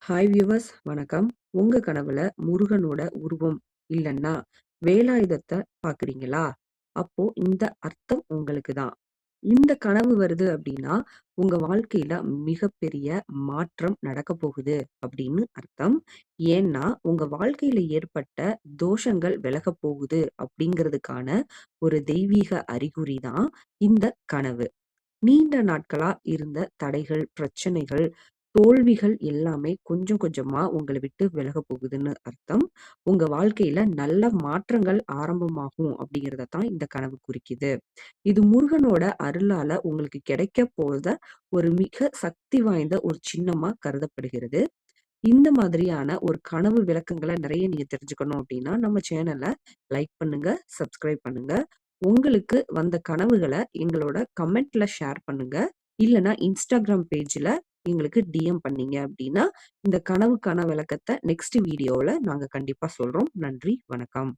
Hi viewers வணக்கம். உங்க கனவுல முருகனோட உருவம் இல்லன்னா வேலாயுதத்த பார்க்குறீங்களா? அப்போ இந்த அர்த்தம் உங்களுக்கு தான். இந்த கனவு வருது அப்படின்னா, உங்க வாழ்க்கையில மிகப்பெரிய மாற்றம் நடக்கப் போகுது அப்படின்னு அர்த்தம். ஏன்னா, உங்க வாழ்க்கையில ஏற்பட்ட தோஷங்கள் விலகப் போகுது அப்படிங்கிறதுக்கான ஒரு தெய்வீக அறிகுறி தான் இந்த கனவு. நீண்ட நாட்களா இருந்த தடைகள், பிரச்சனைகள், தோல்விகள் எல்லாமே கொஞ்சம் கொஞ்சமா உங்கள விட்டு விலகப் போகுதுன்னு அர்த்தம். உங்க வாழ்க்கையில நல்ல மாற்றங்கள் ஆரம்பமாகும் அப்படிங்கிறத தான் இந்த கனவு குறிக்குது. இது முருகனோட அருளால உங்களுக்கு கிடைக்கப் போத ஒரு மிக சக்தி வாய்ந்த ஒரு சின்னமா கருதப்படுகிறது. இந்த மாதிரியான ஒரு கனவு விளக்கங்கள நிறைய நீங்க தெரிஞ்சுக்கணும் அப்படின்னா, நம்ம சேனல லைக் பண்ணுங்க, சப்ஸ்கிரைப் பண்ணுங்க. உங்களுக்கு வந்த கனவுகள எங்களோட கமெண்ட்ல ஷேர் பண்ணுங்க. இல்லன்னா Instagram பேஜ்ல எங்களுக்கு டிஎம் பண்ணீங்க அப்படின்னா, இந்த கனவுக்கான விளக்கத்த நெக்ஸ்ட் வீடியோல நாங்க கண்டிப்பா சொல்றோம். நன்றி, வணக்கம்.